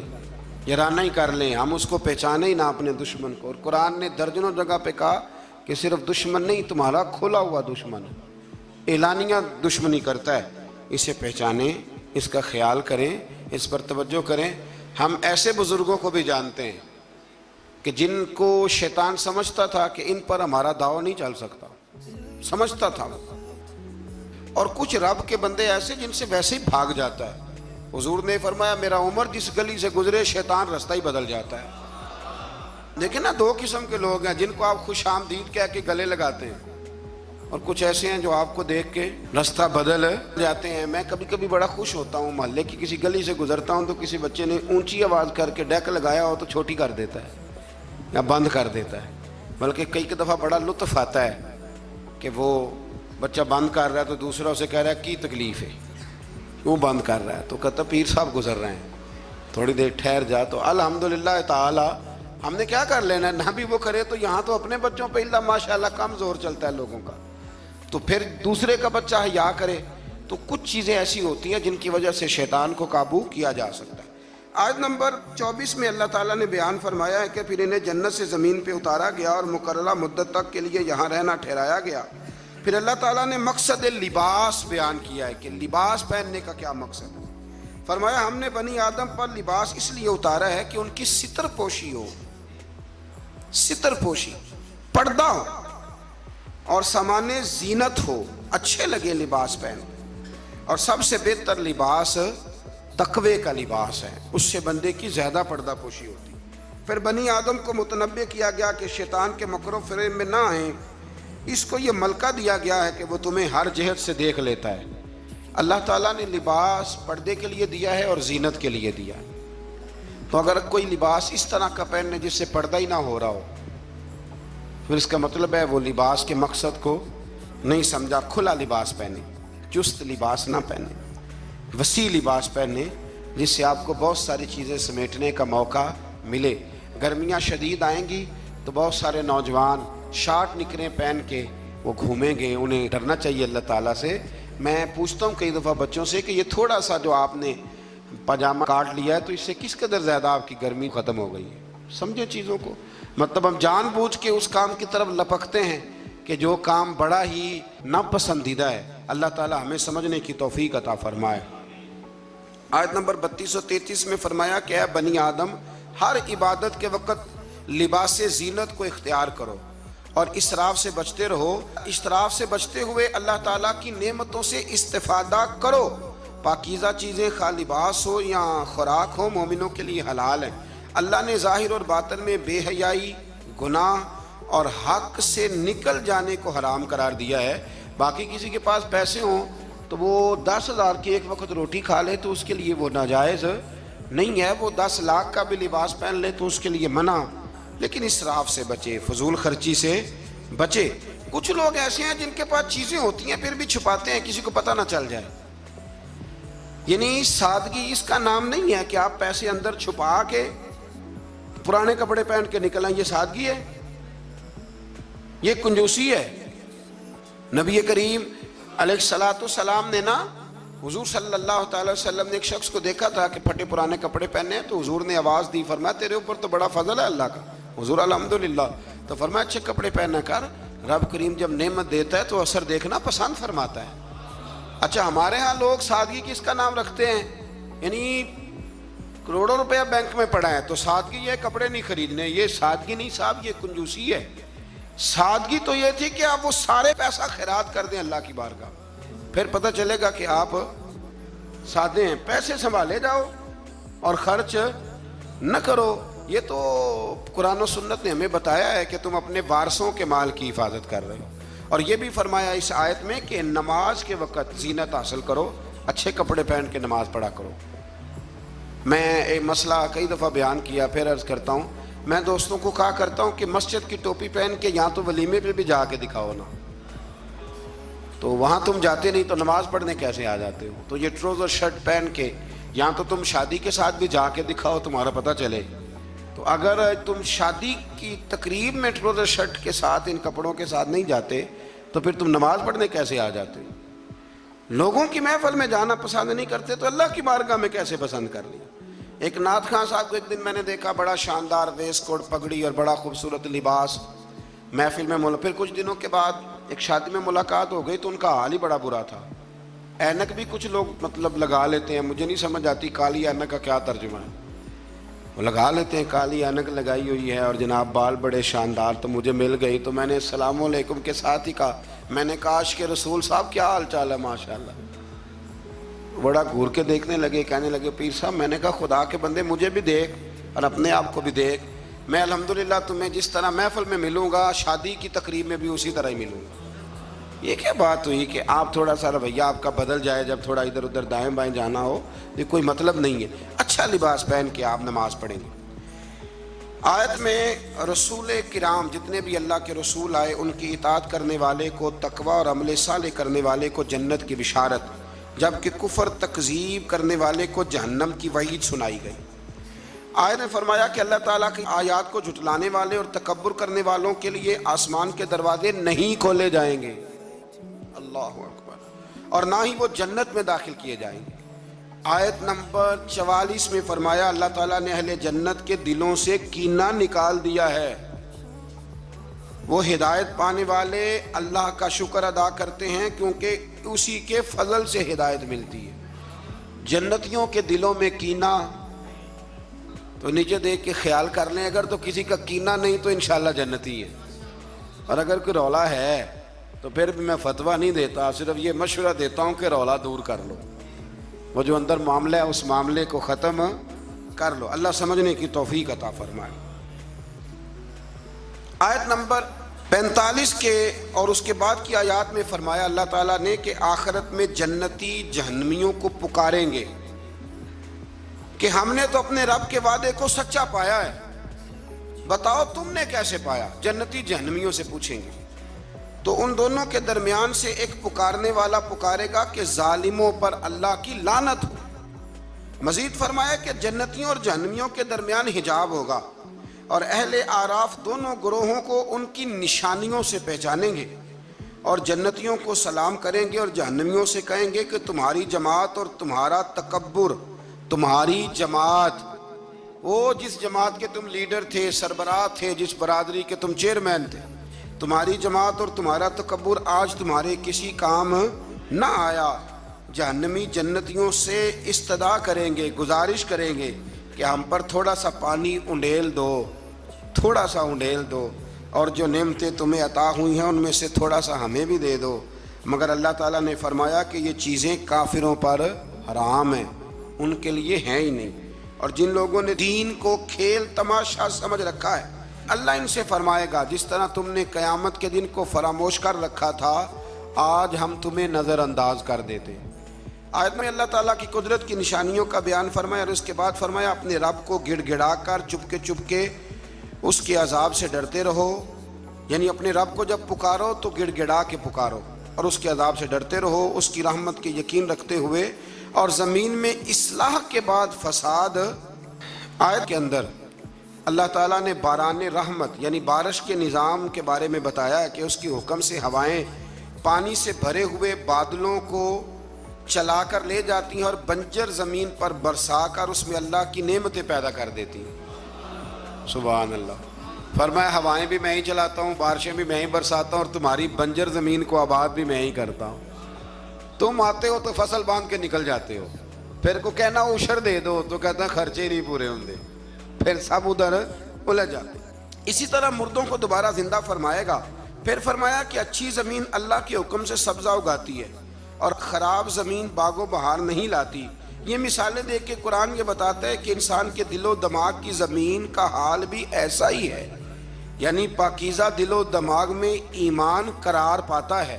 یارانہ ہی کر لیں، ہم اس کو پہچانے ہی نہ اپنے دشمن کو۔ اور قرآن نے درجنوں جگہ پہ کہا کہ صرف دشمن نہیں، تمہارا کھلا ہوا دشمن ہے، اعلانیہ دشمنی کرتا ہے، اسے پہچانیں، اس کا خیال کریں، اس پر توجہ کریں۔ ہم ایسے بزرگوں کو بھی جانتے ہیں کہ جن کو شیطان سمجھتا تھا کہ ان پر ہمارا داؤ نہیں چل سکتا، سمجھتا تھا، اور کچھ رب کے بندے ایسے جن سے ویسے ہی بھاگ جاتا ہے۔ حضور نے فرمایا میرا عمر جس گلی سے گزرے شیطان رستہ ہی بدل جاتا ہے۔ لیکن نا 2 قسم کے لوگ ہیں جن کو آپ خوش آمدید کہہ کے گلے لگاتے ہیں، اور کچھ ایسے ہیں جو آپ کو دیکھ کے رستہ بدل جاتے ہیں۔ میں کبھی کبھی بڑا خوش ہوتا ہوں، محلے کی کسی گلی سے گزرتا ہوں تو کسی بچے نے اونچی آواز کر کے ڈیک لگایا ہو تو چھوٹی کر دیتا ہے یا بند کر دیتا ہے، بلکہ کئی دفعہ بڑا لطف آتا ہے کہ وہ بچہ بند کر رہا ہے تو دوسرا اسے کہہ رہا ہے کی تکلیف ہے، کیوں بند کر رہا ہے؟ تو کہتا پیر صاحب گزر رہے ہیں، تھوڑی دیر ٹھہر جا۔ تو الحمدللہ تعالی ہم نے کیا کر لینا ہے، نہ بھی وہ کرے تو یہاں تو اپنے بچوں پہ اللہ ماشاءاللہ کم زور چلتا ہے لوگوں کا، تو پھر دوسرے کا بچہ حیا کرے۔ تو کچھ چیزیں ایسی ہوتی ہیں جن کی وجہ سے شیطان کو قابو کیا جا سکتا ہے۔ آیت نمبر 24 میں اللہ تعالیٰ نے بیان فرمایا ہے کہ پھر انہیں جنت سے زمین پہ اتارا گیا اور مقررہ مدت تک کے لیے یہاں رہنا ٹھہرایا گیا۔ پھر اللہ تعالیٰ نے مقصد لباس بیان کیا ہے کہ لباس پہننے کا کیا مقصد ہے۔ فرمایا ہم نے بنی آدم پر لباس اس لیے اتارا ہے کہ ان کی ستر پوشی ہو، ستر پوشی، پردہ ہو اور سامان زینت ہو، اچھے لگے لباس پہن۔ اور سب سے بہتر لباس تقوی کا لباس ہے، اس سے بندے کی زیادہ پردہ پوشی ہوتی۔ پھر بنی آدم کو متنبہ کیا گیا کہ شیطان کے مکر و فریب میں نہ آئیں، اس کو یہ ملکہ دیا گیا ہے کہ وہ تمہیں ہر جہت سے دیکھ لیتا ہے۔ اللہ تعالیٰ نے لباس پردے کے لیے دیا ہے اور زینت کے لیے دیا ہے۔ تو اگر کوئی لباس اس طرح کا پہنے جس سے پردہ ہی نہ ہو رہا ہو، پھر اس کا مطلب ہے وہ لباس کے مقصد کو نہیں سمجھا۔ کھلا لباس پہنے، چست لباس نہ پہنے، وسیع لباس پہنے جس سے آپ کو بہت ساری چیزیں سمیٹنے کا موقع ملے۔ گرمیاں شدید آئیں گی تو بہت سارے نوجوان شارٹ نکریں پہن کے وہ گھومیں گے، انہیں ڈرنا چاہیے اللہ تعالیٰ سے۔ میں پوچھتا ہوں کئی دفعہ بچوں سے کہ یہ تھوڑا سا جو آپ نے پاجامہ کاٹ لیا ہے تو اس سے کس قدر زیادہ آپ کی گرمی ختم ہو گئی ہے۔ سمجھے چیزوں کو، مطلب ہم جان بوجھ کے اس کام کی طرف لپکتے ہیں کہ جو کام بڑا ہی ناپسندیدہ ہے۔ اللہ تعالیٰ ہمیں سمجھنے کی توفیق عطا فرمائے۔ آیت نمبر 32 و 33 میں فرمایا کہ اے بنی آدم، ہر عبادت کے وقت لباس زینت کو اختیار کرو اور اسراف سے بچتے رہو۔ اسراف سے بچتے ہوئے اللہ تعالیٰ کی نعمتوں سے استفادہ کرو۔ پاکیزہ چیزیں خواہ لباس ہو یا خوراک ہو مومنوں کے لیے حلال ہیں۔ اللہ نے ظاہر اور باطن میں بے حیائی، گناہ اور حق سے نکل جانے کو حرام قرار دیا ہے۔ باقی کسی کے پاس پیسے ہوں تو وہ 10,000 کی ایک وقت روٹی کھا لے تو اس کے لیے وہ ناجائز نہیں ہے، وہ 10 لاکھ کا بھی لباس پہن لے تو اس کے لیے منع۔ لیکن اسراف سے بچے، فضول خرچی سے بچے۔ کچھ لوگ ایسے ہیں جن کے پاس چیزیں ہوتی ہیں پھر بھی چھپاتے ہیں کسی کو پتہ نہ چل جائے۔ یعنی سادگی اس کا نام نہیں ہے کہ آپ پیسے اندر چھپا کے پرانے کپڑے پہن کے نکلیں، یہ سادگی ہے، یہ کنجوسی ہے۔ نبی کریم علیہ السلام نے نا، حضور صلی اللہ تعالی وسلم نے ایک شخص کو دیکھا تھا کہ پھٹے پرانے کپڑے پہنے ہیں، تو حضور نے آواز دی، فرمایا تیرے اوپر تو بڑا فضل ہے اللہ کا۔ حضور الحمدللہ، تو فرمایا اچھے کپڑے پہنا کر، رب کریم جب نعمت دیتا ہے تو اثر دیکھنا پسند فرماتا ہے۔ اچھا ہمارے ہاں لوگ سادگی کس کا نام رکھتے ہیں، یعنی کروڑوں روپیہ بینک میں پڑا ہے تو سادگی یہ کپڑے نہیں خریدنے، یہ سادگی نہیں صاحب، یہ کنجوسی ہے۔ سادگی تو یہ تھی کہ آپ وہ سارے پیسہ خیرات کر دیں اللہ کی بارگاہ، پھر پتہ چلے گا کہ آپ سادے ہیں۔ پیسے سنبھالے جاؤ اور خرچ نہ کرو۔ یہ تو قرآن و سنت نے ہمیں بتایا ہے کہ تم اپنے وارثوں کے مال کی حفاظت کر رہے ہو۔ اور یہ بھی فرمایا اس آیت میں کہ نماز کے وقت زینت حاصل کرو، اچھے کپڑے پہن کے نماز پڑھا کرو۔ میں ایک مسئلہ کئی دفعہ بیان کیا، پھر عرض کرتا ہوں، میں دوستوں کو کہا کرتا ہوں کہ مسجد کی ٹوپی پہن کے یہاں تو ولیمے پہ بھی جا کے دکھاؤ نا، تو وہاں تم جاتے نہیں تو نماز پڑھنے کیسے آ جاتے ہو؟ تو یہ ٹروزر شرٹ پہن کے یہاں تو تم شادی کے ساتھ بھی جا کے دکھاؤ، تمہارا پتہ چلے۔ تو اگر تم شادی کی تقریب میں ٹروزر شرٹ کے ساتھ ان کپڑوں کے ساتھ نہیں جاتے تو پھر تم نماز پڑھنے کیسے آ جاتے؟ لوگوں کی محفل میں جانا پسند نہیں کرتے تو اللہ کی بارگاہ میں کیسے پسند کر لیا؟ ایک نعت خان صاحب کو ایک دن میں نے دیکھا، بڑا شاندار ویسٹ کوٹ پگڑی اور بڑا خوبصورت لباس محفل میں پھر کچھ دنوں کے بعد ایک شادی میں ملاقات ہو گئی تو ان کا حال ہی بڑا برا تھا۔ اینک بھی کچھ لوگ مطلب لگا لیتے ہیں، مجھے نہیں سمجھ آتی کالی اینک کا کیا ترجمہ ہے، وہ لگا لیتے ہیں، کالی اینک لگائی ہوئی ہے اور جناب بال بڑے شاندار۔ تو مجھے مل گئی تو میں نے السلام علیکم کے ساتھ ہی کہا، میں نے کہا عاشق رسول صاحب کیا حال چال ہے؟ ماشاءاللہ۔ بڑا گھور کے دیکھنے لگے، کہنے لگے پیر صاحب، میں نے کہا خدا کے بندے مجھے بھی دیکھ اور اپنے آپ کو بھی دیکھ، میں الحمدللہ تمہیں جس طرح محفل میں ملوں گا شادی کی تقریب میں بھی اسی طرح ہی ملوں گا۔ یہ کیا بات ہوئی کہ آپ تھوڑا سا رویہ آپ کا بدل جائے جب تھوڑا ادھر ادھر دائیں بائیں جانا ہو؟ یہ کوئی مطلب نہیں ہے۔ اچھا لباس پہن کے آپ نماز پڑھیں گے۔ آیت میں رسول کرام جتنے بھی اللہ کے رسول آئے ان کی اطاعت کرنے والے کو تقوی اور عمل صالح کرنے والے کو جنت کی بشارت، جبکہ کفر تکذیب کرنے والے کو جہنم کی وعید سنائی گئی۔ آیت نے فرمایا کہ اللہ تعالیٰ کی آیات کو جھٹلانے والے اور تکبر کرنے والوں کے لیے آسمان کے دروازے نہیں کھولے جائیں گے، اللہ اکبر، اور نہ ہی وہ جنت میں داخل کیے جائیں گے۔ آیت نمبر 44 میں فرمایا اللہ تعالیٰ نے اہل جنت کے دلوں سے کینہ نکال دیا ہے۔ وہ ہدایت پانے والے اللہ کا شکر ادا کرتے ہیں کیونکہ اسی کے فضل سے ہدایت ملتی ہے۔ جنتیوں کے دلوں میں کینہ، تو نیچے دیکھ کے خیال کر لیں، اگر تو کسی کا کینہ نہیں تو انشاءاللہ جنتی ہے، اور اگر کوئی رولا ہے تو پھر بھی میں فتویٰ نہیں دیتا، صرف یہ مشورہ دیتا ہوں کہ رولا دور کر لو، وہ جو اندر معاملہ ہے اس معاملے کو ختم کر لو۔ اللہ سمجھنے کی توفیق عطا فرمائے۔ آیت نمبر 45 کے اور اس کے بعد کی آیات میں فرمایا اللہ تعالیٰ نے کہ آخرت میں جنتی جہنمیوں کو پکاریں گے کہ ہم نے تو اپنے رب کے وعدے کو سچا پایا ہے، بتاؤ تم نے کیسے پایا؟ جنتی جہنمیوں سے پوچھیں گے۔ تو ان دونوں کے درمیان سے ایک پکارنے والا پکارے گا کہ ظالموں پر اللہ کی لعنت ہو۔ مزید فرمایا کہ جنتیوں اور جہنمیوں کے درمیان حجاب ہوگا، اور اہل اعراف دونوں گروہوں کو ان کی نشانیوں سے پہچانیں گے، اور جنتیوں کو سلام کریں گے اور جہنمیوں سے کہیں گے کہ تمہاری جماعت اور تمہارا تکبر، تمہاری جماعت، وہ جس جماعت کے تم لیڈر تھے، سربراہ تھے، جس برادری کے تم چیئرمین تھے، تمہاری جماعت اور تمہارا تکبر آج تمہارے کسی کام نہ آیا۔ جہنمی جنتیوں سے استدعا کریں گے، گزارش کریں گے کہ ہم پر تھوڑا سا پانی انڈیل دو، تھوڑا سا انڈیل دو، اور جو نعمتیں تمہیں عطا ہوئی ہیں ان میں سے تھوڑا سا ہمیں بھی دے دو۔ مگر اللہ تعالیٰ نے فرمایا کہ یہ چیزیں کافروں پر حرام ہیں، ان کے لیے ہیں ہی نہیں۔ اور جن لوگوں نے دین کو کھیل تماشا سمجھ رکھا ہے، اللہ ان سے فرمائے گا جس طرح تم نے قیامت کے دن کو فراموش کر رکھا تھا، آج ہم تمہیں نظر انداز کر دیتے ہیں۔ آیت میں اللہ تعالیٰ کی قدرت کی نشانیوں کا بیان فرمایا، اور اس کے بعد فرمایا اپنے رب کو گڑ گڑا کر چپ کے اس کے عذاب سے ڈرتے رہو، یعنی اپنے رب کو جب پکارو تو گڑ گڑا کے پکارو اور اس کے عذاب سے ڈرتے رہو، اس کی رحمت کے یقین رکھتے ہوئے، اور زمین میں اصلاح کے بعد فساد۔ آیت کے اندر اللہ تعالیٰ نے باران رحمت یعنی بارش کے نظام کے بارے میں بتایا کہ اس کی حکم سے ہوائیں پانی سے بھرے ہوئے بادلوں کو چلا کر لے جاتی ہیں اور بنجر زمین پر برسا کر اس میں اللہ کی نعمتیں پیدا کر دیتی ہیں۔ سبحان اللہ۔ فرمایا ہوائیں بھی میں ہی چلاتا ہوں، بارشیں بھی میں ہی برساتا ہوں، اور تمہاری بنجر زمین کو آباد بھی میں ہی کرتا ہوں۔ تم آتے ہو تو فصل باندھ کے نکل جاتے ہو، پھر کو کہنا عشر دے دو تو کہتا ہے خرچے نہیں پورے ہوندے، پھر سب ادھر الجھ جاتے۔ اسی طرح مردوں کو دوبارہ زندہ فرمائے گا۔ پھر فرمایا کہ اچھی زمین اللہ کے حکم سے سبزہ اگاتی ہے اور خراب زمین باغ و بہار نہیں لاتی۔ یہ مثالیں دیکھ کے قرآن یہ بتاتا ہے کہ انسان کے دل و دماغ کی زمین کا حال بھی ایسا ہی ہے، یعنی پاکیزہ دل و دماغ میں ایمان قرار پاتا ہے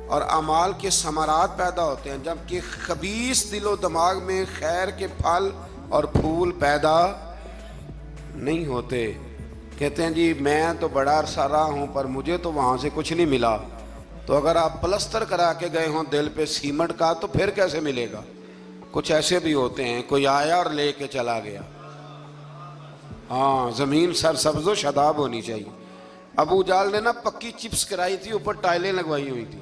اور اعمال کے ثمرات پیدا ہوتے ہیں، جبکہ خبیث دل و دماغ میں خیر کے پھل اور پھول پیدا نہیں ہوتے۔ کہتے ہیں جی میں تو بڑا عرصہ رہا ہوں پر مجھے تو وہاں سے کچھ نہیں ملا۔ تو اگر آپ پلستر کرا کے گئے ہوں دل پہ سیمنٹ کا تو پھر کیسے ملے گا؟ کچھ ایسے بھی ہوتے ہیں، کوئی آیا اور لے کے چلا گیا۔ ہاں، زمین سرسبز و شاداب ہونی چاہیے۔ ابو جال نے نا پکی چپس کرائی تھی، اوپر ٹائلیں لگوائی ہوئی تھی،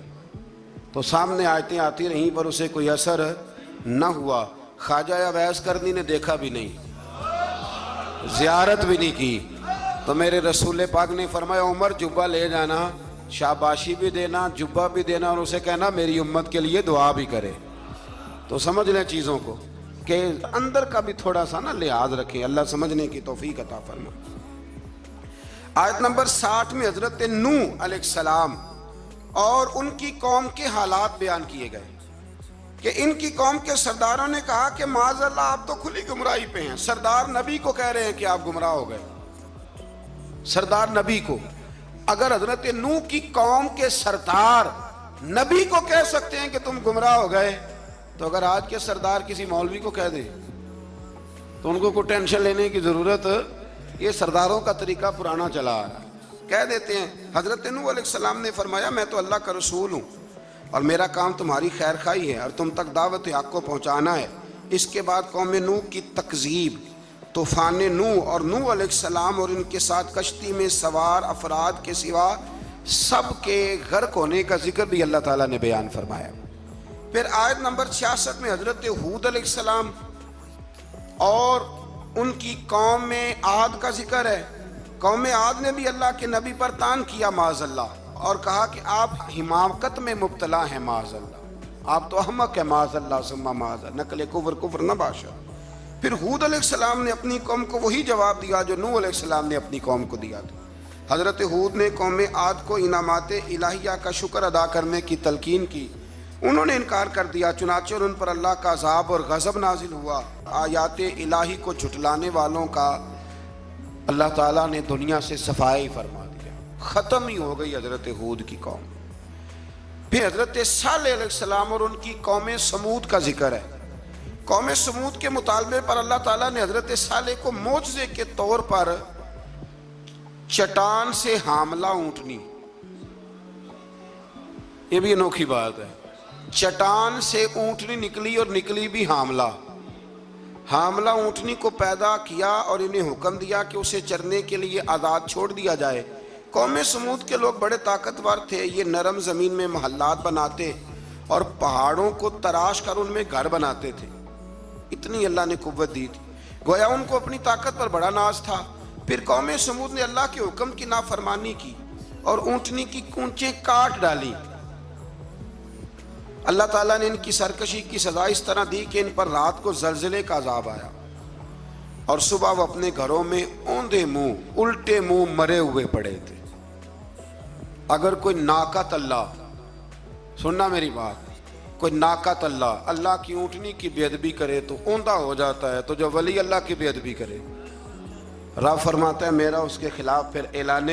تو سامنے آیتیں آتی رہیں پر اسے کوئی اثر نہ ہوا۔ خواجہ اویس کرنی نے دیکھا بھی نہیں، زیارت بھی نہیں کی، تو میرے رسول پاک نے فرمایا عمر جبہ لے جانا، شاباشی بھی دینا، جبہ بھی دینا، اور اسے کہنا میری امت کے لیے دعا بھی کرے۔ تو سمجھ لیں چیزوں کو کہ اندر کا بھی تھوڑا سا نا لحاظ رکھیں۔ اللہ سمجھنے کی توفیق عطا فرمائے۔ آیت نمبر 60 میں حضرت نوح علیہ السلام اور ان کی قوم کے حالات بیان کیے گئے کہ ان کی قوم کے سرداروں نے کہا کہ معاذ اللہ آپ تو کھلی گمراہی پہ ہیں۔ سردار نبی کو کہہ رہے ہیں کہ آپ گمراہ ہو گئے، سردار نبی کو۔ اگر حضرت نوح کی قوم کے سردار نبی کو کہہ سکتے ہیں کہ تم گمراہ ہو گئے، تو اگر آج کے سردار کسی مولوی کو کہہ دیں تو ان کو کوئی ٹینشن لینے کی ضرورت، یہ سرداروں کا طریقہ پرانا چلا آ رہا ہے، کہہ دیتے ہیں۔ حضرت نوح علیہ السلام نے فرمایا میں تو اللہ کا رسول ہوں اور میرا کام تمہاری خیر خواہی ہے اور تم تک دعوت حق کو پہنچانا ہے۔ اس کے بعد قوم نوح کی تکذیب، طوفان نوح اور نوح علیہ السلام اور ان کے ساتھ کشتی میں سوار افراد کے سوا سب کے غرق ہونے کا ذکر بھی اللہ تعالیٰ نے بیان فرمایا۔ پھر آیت نمبر 66 میں حضرت ہود علیہ السلام اور ان کی قوم عاد کا ذکر ہے۔ قوم عاد نے بھی اللہ کے نبی پر طعن کیا معاذ اللہ، اور کہا کہ آپ حماقت میں مبتلا ہیں معاذ اللہ، آپ تو احمق ہیں معاذ اللہ ثم معاذ اللہ، نقل کفر نہ باشا۔ پھر ہود علیہ السلام نے اپنی قوم کو وہی جواب دیا جو نوح علیہ السلام نے اپنی قوم کو دیا تھا۔ حضرت ہود نے قوم عاد کو انعامات الہیہ کا شکر ادا کرنے کی تلقین کی، انہوں نے انکار کر دیا، چنانچہ ان پر اللہ کا عذاب اور غضب نازل ہوا۔ آیات الہی کو جھٹلانے والوں کا اللہ تعالیٰ نے دنیا سے صفائی فرما دیا، ختم ہی ہو گئی حضرت ہود کی قوم۔ پھر حضرت صالح علیہ السلام اور ان کی قوم سمود کا ذکر ہے۔ قوم سمود کے مطالبے پر اللہ تعالیٰ نے حضرت صالح کو معجزے کے طور پر چٹان سے حاملہ اونٹنی، یہ بھی انوکھی بات ہے، چٹان سے اونٹنی نکلی اور نکلی بھی حاملہ اونٹنی کو پیدا کیا اور انہیں حکم دیا کہ اسے چرنے کے لیے آزاد چھوڑ دیا جائے۔ قوم سمود کے لوگ بڑے طاقتور تھے، یہ نرم زمین میں محلات بناتے اور پہاڑوں کو تراش کر ان میں گھر بناتے تھے، اتنی اللہ نے قوت دی تھی، گویا ان کو اپنی طاقت پر بڑا ناز تھا۔ پھر قوم سمود نے اللہ کے حکم کی نافرمانی کی اور اونٹنی کی کونچیں کاٹ ڈالی۔ اللہ تعالیٰ نے ان کی سرکشی کی سزا اس طرح دی کہ ان پر رات کو زلزلے کا عذاب آیا، اور صبح وہ اپنے گھروں میں اوندے منہ الٹے منہ مرے ہوئے پڑے تھے۔ اگر کوئی ناقت اللہ، سننا میری بات، کوئی ناقت اللہ کی اونٹنی کی بے ادبی کرے تو اوندا ہو جاتا ہے، تو جو ولی اللہ کی بے ادبی کرے، رب فرماتا ہے میرا اس کے خلاف پھر اعلان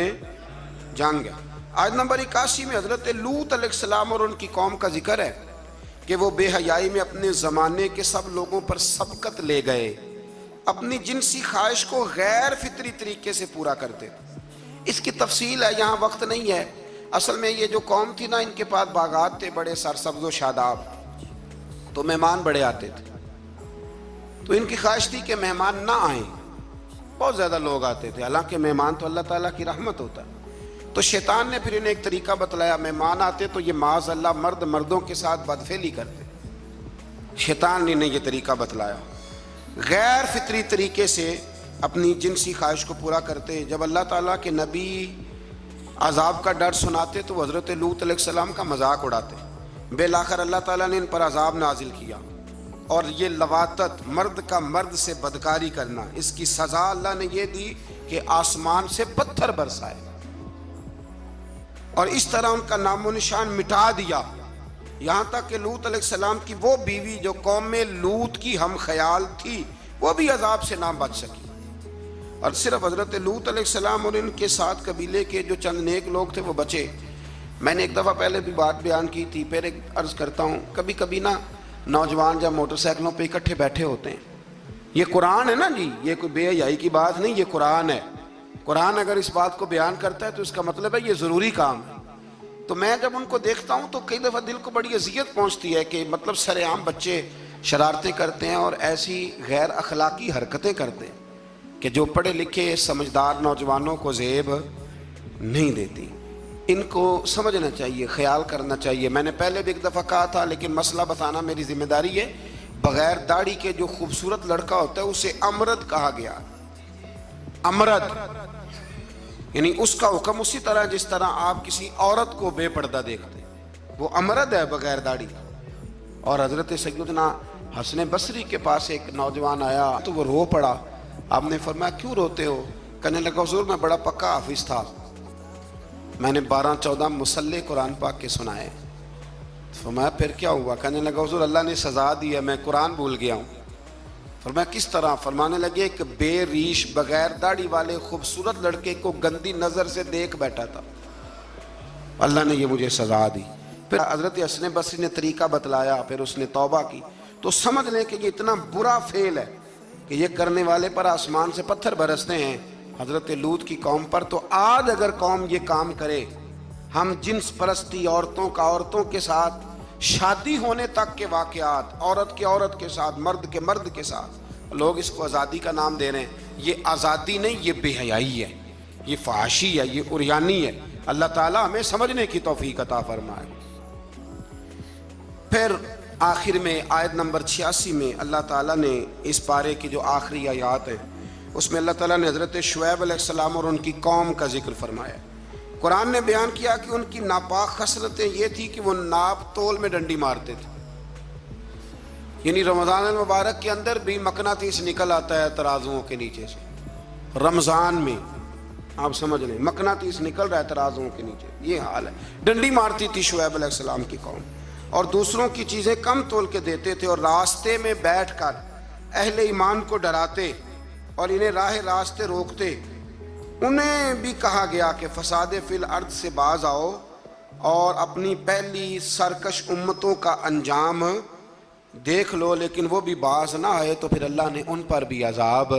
جنگ ہے۔ آیت نمبر 81 میں حضرت لوط علیہ السلام اور ان کی قوم کا ذکر ہے کہ وہ بے حیائی میں اپنے زمانے کے سب لوگوں پر سبقت لے گئے، اپنی جنسی خواہش کو غیر فطری طریقے سے پورا کرتے۔ اس کی تفصیل ہے، یہاں وقت نہیں ہے۔ اصل میں یہ جو قوم تھی نا، ان کے پاس باغات تھے بڑے سرسبز و شاداب، تو مہمان بڑے آتے تھے، تو ان کی خواہش تھی کہ مہمان نہ آئیں، بہت زیادہ لوگ آتے تھے، حالانکہ مہمان تو اللہ تعالیٰ کی رحمت ہوتا ہے۔ تو شیطان نے پھر انہیں ایک طریقہ بتلایا، مہمان آتے تو یہ معاذ اللہ مردوں کے ساتھ بدفعلی کرتے، شیطان نے انہیں یہ طریقہ بتلایا، غیر فطری طریقے سے اپنی جنسی خواہش کو پورا کرتے۔ جب اللہ تعالیٰ کے نبی عذاب کا ڈر سناتے تو وہ حضرت لوط علیہ السلام کا مذاق اڑاتے، بالآخر اللہ تعالیٰ نے ان پر عذاب نازل کیا، اور یہ لواطت، مرد کا مرد سے بدکاری کرنا، اس کی سزا اللہ نے یہ دی کہ آسمان سے پتھر برسائے، اور اس طرح ان کا نام و نشان مٹا دیا، یہاں تک کہ لوط علیہ السلام کی وہ بیوی جو قوم میں لوط کی ہم خیال تھی، وہ بھی عذاب سے نہ بچ سکی، اور صرف حضرت لوط علیہ السلام اور ان کے ساتھ قبیلے کے جو چند نیک لوگ تھے وہ بچے۔ میں نے ایک دفعہ پہلے بھی بات بیان کی تھی، پھر ایک عرض کرتا ہوں، کبھی کبھی نا نوجوان جب موٹر سائیکلوں پہ اکٹھے بیٹھے ہوتے ہیں، یہ قرآن ہے نا جی، یہ کوئی بے حیائی کی بات نہیں، یہ قرآن ہے، قرآن اگر اس بات کو بیان کرتا ہے تو اس کا مطلب ہے یہ ضروری کام ہے۔ تو میں جب ان کو دیکھتا ہوں تو کئی دفعہ دل کو بڑی اذیت پہنچتی ہے کہ مطلب سر عام بچے شرارتیں کرتے ہیں اور ایسی غیر اخلاقی حرکتیں کرتے ہیں کہ جو پڑھے لکھے سمجھدار نوجوانوں کو زیب نہیں دیتی۔ ان کو سمجھنا چاہیے، خیال کرنا چاہیے۔ میں نے پہلے بھی ایک دفعہ کہا تھا، لیکن مسئلہ بتانا میری ذمہ داری ہے، بغیر داڑھی کے جو خوبصورت لڑکا ہوتا ہے اسے امرد کہا گیا، امرد، یعنی اس کا حکم اسی طرح جس طرح آپ کسی عورت کو بے پردہ دیکھتے، وہ امرد ہے بغیر داڑھی۔ اور حضرت سیدنا حسن بصری کے پاس ایک نوجوان آیا تو وہ رو پڑا، آپ نے فرمایا کیوں روتے ہو؟ کہنے لگا حضور میں بڑا پکا حافظ تھا، میں نے 12-14 مصلے قرآن پاک کے سنائے۔ فرمایا پھر کیا ہوا؟ کہنے لگا حضور اللہ نے سزا دی ہے، میں قرآن بھول گیا ہوں۔ فرمایا کس طرح؟ فرمانے لگے کہ بے ریش بغیر داڑھی والے خوبصورت لڑکے کو گندی نظر سے دیکھ بیٹھا تھا، اللہ نے یہ مجھے سزا دی۔ پھر حضرت حسن بصری نے طریقہ بتلایا، پھر اس نے توبہ کی، تو سمجھ لیں کہ یہ اتنا برا فعل ہے کہ یہ کرنے والے پر آسمان سے پتھر برستے ہیں۔ حضرت لوط کی قوم پر تو آج اگر قوم یہ کام کرے، ہم جنس پرستی، عورتوں کے ساتھ شادی ہونے تک کے واقعات، عورت کے ساتھ، مرد کے ساتھ، لوگ اس کو آزادی کا نام دے رہے ہیں۔ یہ آزادی نہیں، یہ بے حیائی ہے، یہ فحاشی ہے، یہ عریانی ہے۔ اللہ تعالیٰ ہمیں سمجھنے کی توفیق عطا فرمائے۔ پھر آخر میں آیت نمبر 86 میں اللہ تعالیٰ نے اس پارے کی جو آخری آیات ہیں اس میں اللہ تعالیٰ نے حضرت شعیب علیہ السلام اور ان کی قوم کا ذکر فرمایا۔ قرآن نے بیان کیا کہ ان کی ناپاک خصلتیں یہ تھی کہ وہ ناپ تول میں ڈنڈی مارتے تھے، یعنی رمضان المبارک کے اندر بھی مقناطیس نکل آتا ہے ترازوؤں کے نیچے سے، رمضان میں آپ سمجھ لیں مقناطیس نکل رہا ہے ترازوؤں کے نیچے، یہ حال ہے۔ ڈنڈی مارتی تھی شعیب علیہ السلام کی قوم، اور دوسروں کی چیزیں کم تول کے دیتے تھے، اور راستے میں بیٹھ کر اہل ایمان کو ڈراتے اور انہیں راہ راستے روکتے۔ انہیں بھی کہا گیا کہ فساد فی الارض سے باز آؤ اور اپنی پہلی سرکش امتوں کا انجام دیکھ لو، لیکن وہ بھی باز نہ آئے تو پھر اللہ نے ان پر بھی عذاب